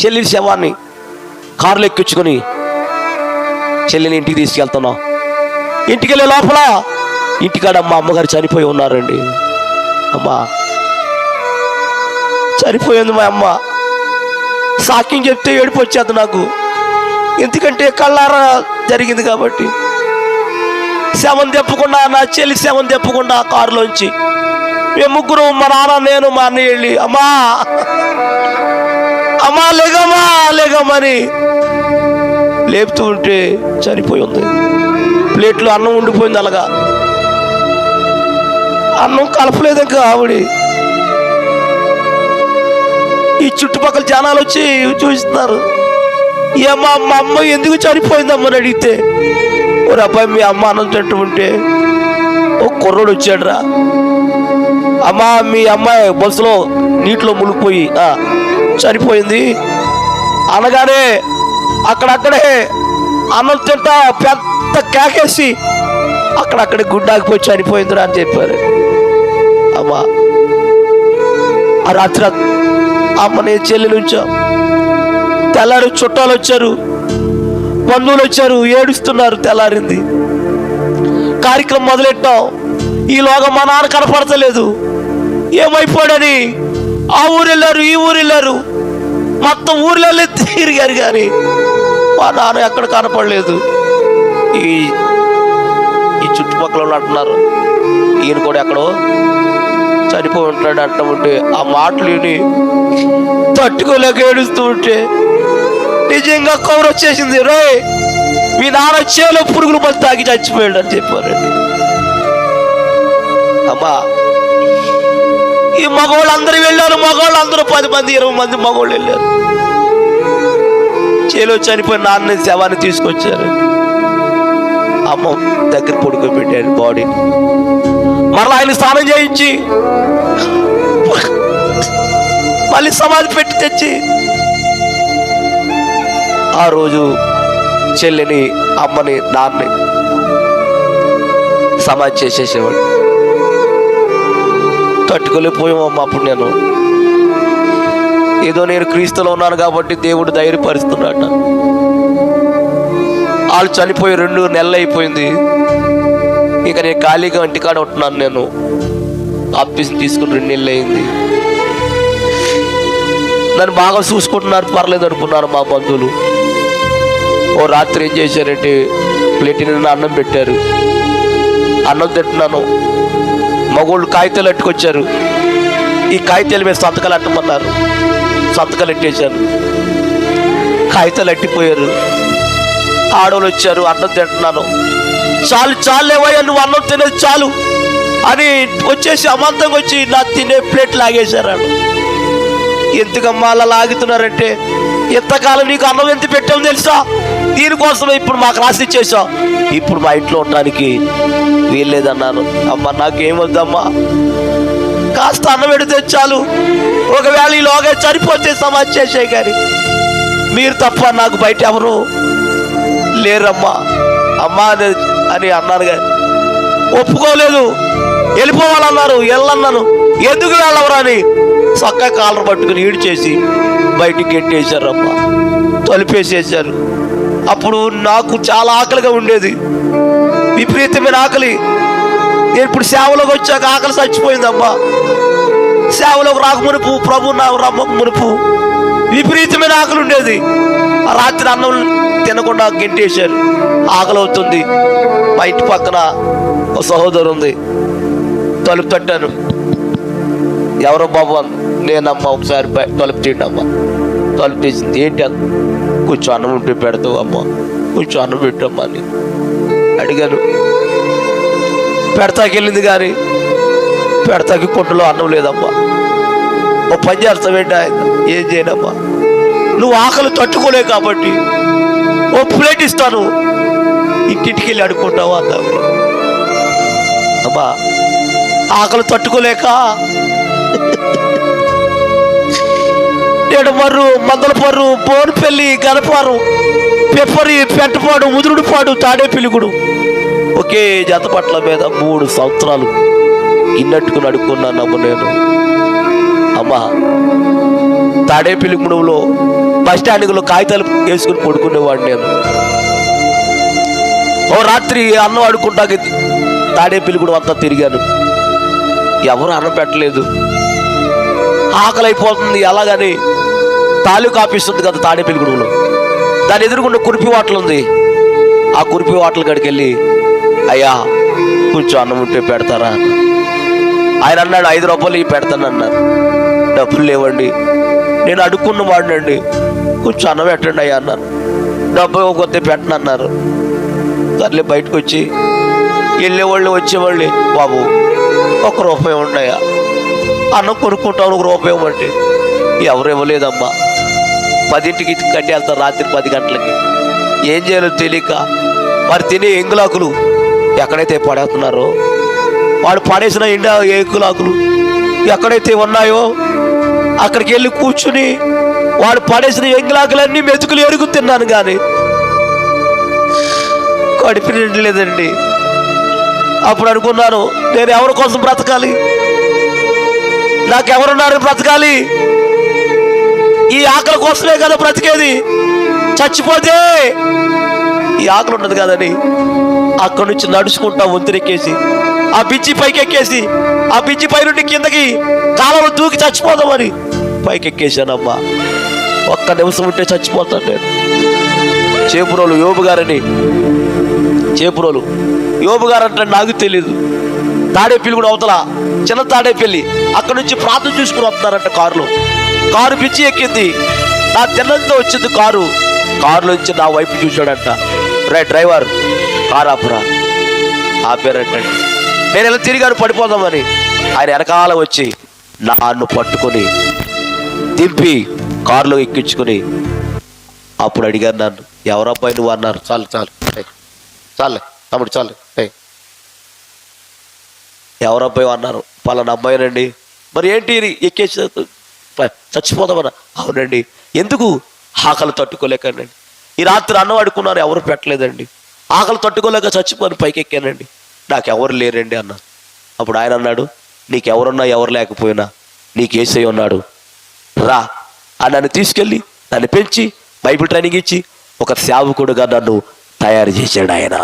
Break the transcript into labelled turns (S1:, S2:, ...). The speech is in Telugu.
S1: చెల్లి శవాన్ని కారులో ఎక్కించుకొని చెల్లిని ఇంటికి తీసుకెళ్తున్నాం. ఇంటికి వెళ్ళే లోపల ఇంటికాడ మా అమ్మగారు చనిపోయి ఉన్నారండి. అమ్మా చనిపోయింది మా అమ్మ. సాక్ష్యం చెప్తే ఏడుపు వచ్చేది నాకు, ఎందుకంటే కళ్ళారా జరిగింది కాబట్టి. శవం తెప్పకుండా, నా చెల్లి శవం తెప్పకుండా కారులోంచి మేము ముగ్గురు, మా నాన్న, నేను, మా అన్నయ్య వెళ్ళి అమ్మా అమ్మా లేగమ్మా లేగమ్మని లేపుతూ ఉంటే చనిపోయి ఉంది. ప్లేట్లో అన్నం ఉండిపోయింది. అలాగా అన్నం కలపలేదు ఇంకా ఆవిడ. ఈ చుట్టుపక్కల జనాలు వచ్చి చూస్తున్నారు. ఏమ్మా మా అమ్మ ఎందుకు చనిపోయిందమ్మని అడిగితే, ఓ అబ్బాయి మీ అమ్మ అన్నం తింటూ ఉంటే ఓ కుర్రోడు వచ్చాడురా, అమ్మా మీ అమ్మాయి బస్సులో నీటిలో మునిగిపోయి చనిపోయింది అనగానే అక్కడక్కడే అన్నం తింటా పెద్ద కేకేసి అక్కడక్కడే గుడ్డాకిపోయి చనిపోయిందిరా అని చెప్పారు. అమ్మా ఆ రాత్రి అమ్మని చెల్లెలు ఉంచాం. తెల్లారి చుట్టాలు వచ్చారు, బంధువులు వచ్చారు, ఏడుస్తున్నారు. తెల్లారింది, కార్యక్రమం మొదలెట్టాం. ఈలోగా మా నాన్న కనపడతలేదు, ఏమైపోయాడని ఆ ఊరు వెళ్ళారు, ఈ ఊరు వెళ్ళారు, మొత్తం ఊర్లో తిరిగారు కానీ మా నాన్న ఎక్కడ కనపడలేదు. ఈ చుట్టుపక్కల అంటున్నారు ఈయన కూడా ఎక్కడో చనిపోయి ఉంటాడు అంటూ ఉంటే ఆ మాటలు విని తట్టుకోలేక ఏడుస్తూ ఉంటే నిజంగా కౌరు వచ్చేసింది. రే మీ నాన్న చేలో పురుగులు మంది తాగి చచ్చిపోయాడు అని చెప్పారండి. అమ్మా ఈ మగవాళ్ళు అందరూ వెళ్ళారు, మగవాళ్ళు అందరూ 10 మంది 20 మంది మగవాళ్ళు వెళ్ళారు. చేలో చనిపోయిన నాన్న శవాన్ని తీసుకొచ్చారు. అమ్మ దగ్గర పడుకోబెట్టారు బాడీని. మరలా ఆయన స్నానం చేయించి మళ్ళీ సమాధి పెట్టి తెచ్చి ఆ రోజు చెల్లిని, అమ్మని, నాన్నని సమాధి చేసేసేవాడు. తట్టుకోలేకపోయామమ్మా. అప్పుడు నేను ఏదో నేను క్రీస్తులో ఉన్నాను కాబట్టి దేవుడు ధైర్యపరుస్తున్నాడు. వాళ్ళు చనిపోయి 2 నెలలు అయిపోయింది. ఇంకా నేను ఖాళీగా ఇంటికాడ ఉంటున్నాను. నేను ఆఫీస్ తీసుకుని 2 నెలలు అయింది. నన్ను బాగా చూసుకుంటున్నారు, పర్లేదు అనుకున్నాను మా బంధువులు. ఓ రాత్రి ఏం చేశారంటే ప్లేట్ నిండా అన్నం పెట్టారు. అన్నం తింటున్నాను, మగోళ్ళు కాగితాలు అట్టుకొచ్చారు. ఈ కాగితాల మీద సంతకాలు అట్టమన్నారు. సంతకాలు అట్టేశాను, కాగితాలు అట్టిపోయారు. ఆడవాళ్ళు వచ్చారు, అన్నం తింటున్నాను. చాలు చాలేవయ్యా నువ్వు అన్నం తినేది చాలు అని వచ్చేసి అమాంతంగా వచ్చి నా తినే ప్లేట్ లాగేశారు. ఎందుకమ్మా అలా లాగుతున్నారంటే, ఎంతకాలం నీకు అన్నం ఎంత పెట్టాము తెలుసా, దీనికోసమే ఇప్పుడు మాకు రాసి ఇచ్చేసాం, ఇప్పుడు మా ఇంట్లో ఉండడానికి వీల్లేదన్నాను. అమ్మ నాకేమొద్దమ్మా, కాస్త అన్నం పెడితే చాలు, ఒకవేళ ఈలోగా చనిపోతే సమాధి చేసే కానీ మీరు తప్ప నాకు బయట ఎవరు లేరమ్మా అమ్మా అని అన్నారు. కానీ ఒప్పుకోలేదు, వెళ్ళిపోవాలన్నారు. వెళ్ళన్నాను, ఎందుకు వెళ్ళవరా అని చక్కగా కాలర్ పట్టుకుని ఈడు చేసి బయటికి గెట్టేశారమ్మా, తలుపేసేసారు. అప్పుడు నాకు చాలా ఆకలిగా ఉండేది, విపరీతమైన ఆకలి. నేను ఇప్పుడు సేవలోకి వచ్చాక ఆకలి చచ్చిపోయిందమ్మా. సేవలోకి రాక మునుపు, ప్రభు నా రమ్మకు మునుపు విపరీతమైన ఆకలి ఉండేది. ఆ రాత్రి అన్నం తినకుండా గెంటేశారు. ఆకలి అవుతుంది. మా ఇంటి పక్కన ఒక సహోదరు ఉంది. తలుపు తట్టాను, ఎవరో బాబు అన్న. నేనమ్మా ఒకసారి తలుపు తీయండి అమ్మా. తలుపు తీసింది. ఏంటి అన్న? కొంచెం అన్నం ఉంటే పెడతావు అమ్మా, కొంచెం అన్నం పెట్టమ్మా అని అడిగాను. పెడతాకెళ్ళింది కానీ పెడతాకి పొట్టులో అన్నం లేదమ్మా. ఓ పని చేస్తావేంటి? ఆయన ఏం చేయనమ్మా, నువ్వు ఆకలి తట్టుకోలే కాబట్టి ఓ ప్లేట్ ఇస్తాను, ఇంటింటికి వెళ్ళి అడుక్కుంటావు అన్నావు. అమ్మా ఆకలి తట్టుకోలేక నేడుమర్రు, మందలపర్రు, బోన్పల్లి, గనపారు, పెప్పరి, పెంటపాడు, ముదురుడుపాడు, తాడేపిలుగుడు ఒకే జతపట్ల మీద 3 సంవత్సరాలు ఇన్నట్టుకుని అడుక్కున్నానమ్మ నేను. అమ్మా తాడేపిలుగుడులో బస్ స్టాండ్లో కాగితాలు వేసుకుని పడుకునేవాడు నేను. ఓ రాత్రి అన్నం అడుక్కుంటాకి తాడేపల్లిగూడెం అంతా తిరిగాను. ఎవరు అన్నం పెట్టలేదు, ఆకలి అయిపోతుంది. ఎలాగని తాలూకా ఆఫీస్ ఉంది కదా తాడేపల్లిగూడెంలో, దాని ఎదురుకుండా కురిపి హోటల్ ఉంది. ఆ కురిపి హోటల్ కాడికి వెళ్ళి, అయ్యా కొంచెం అన్నం ఉంటే పెడతారా? ఆయన అన్నాడు, 5 రూపాయలు పెడతాను అన్నారు. డబ్బులు లేవండి, నేను అడుక్కున్న వాడినండి, కొంచెం అన్నం పెట్టండి అయ్యా అన్నారు. డబ్బు ఇవ్వకపోతే పెట్టను అన్నారు. సర్లే బయటకు వచ్చి వెళ్ళేవాళ్ళు వచ్చేవాళ్ళు, బాబు 1 రూపాయి ఉన్నాయా, అన్నం కొనుక్కుంటాను 1 రూపాయి ఇవ్వమంటే ఎవరు ఇవ్వలేదమ్మా. 10ంటికి కట్టి వెళ్తారు, రాత్రి 10 గంటలకి. ఏం చేయాలో తెలియక వారు తినే ఎంగులాకులు ఎక్కడైతే పడేస్తున్నారో, వాడు పడేసిన ఎంగులాకులు ఎక్కడైతే ఉన్నాయో అక్కడికి వెళ్ళి కూర్చుని వాడు పడేసిన ఎంగులాకులన్నీ మెతుకులు ఎరుగు తిన్నాను, కానీ కడుపు నిండలేదండి. అప్పుడు అనుకున్నాను, నేను ఎవరి కోసం బ్రతకాలి, నాకెవరున్నారు బ్రతకాలి? ఈ ఆకలి కోసమే కదా బ్రతికేది. చచ్చిపోతే ఈ ఆకలి ఉండదు కదని అక్కడి నుంచి నడుచుకుంటా వంతెనెక్కేసి ఆ బిజ్జి పైకి ఎక్కేసి ఆ బిజ్జి పై నుండి కిందకి కాలంలో దూకి చచ్చిపోదామని పైకి ఎక్కేసానమ్మా. 1 నిమిషం ఉంటే చచ్చిపోతాను నేను. చేపురోలు యోబు గారని, చేపురోలు యోబు గారు అంటే నాకు తెలీదు. తాడేపల్లిగూడెం అవతల చిన్న తాడేపల్లి, అక్కడ నుంచి ప్రాంతం చూసుకుని వస్తున్నారంట. కారు పిచ్చి ఎక్కింది, నా తిన్నంతో వచ్చింది కారులోంచి నా వైపు చూశాడంట. రే డ్రైవర్, కారు ఆపురా. ఆపారంటండి. నేను ఇలా తిరిగాను పడిపోదామని. ఆయన వెనకాల వచ్చి నన్ను పట్టుకొని దింపి కారులో ఎక్కించుకొని అప్పుడు అడిగాను నన్ను, ఎవరబ్బాయి నువ్వు అన్నారు. చాలే తమ్ముడు చాలు, ఎవరబ్బాయి అన్నారు. పలానా అబ్బాయినండి. మరి ఏంటి ఎక్కేసి చచ్చిపోదామన్నా? అవునండి. ఎందుకు? ఆకలి తట్టుకోలేకండి. ఈ రాత్రి అన్నం అడుక్కున్నారు, ఎవరు పెట్టలేదండి. ఆకలి తట్టుకోలేక చచ్చిపోని పైకి ఎక్కానండి, నాకెవరు లేరండి అన్నారు. అప్పుడు ఆయన అన్నాడు, నీకెవరున్నా ఎవరు లేకపోయినా నీకు యేసయ్య ఉన్నాడు, రా అని నన్ను తీసుకెళ్ళి నన్ను పెంచి బైబిల్ ట్రైనింగ్ ఇచ్చి ఒక సేవకుడుగా నన్ను తయారు చేశాడు ఆయన.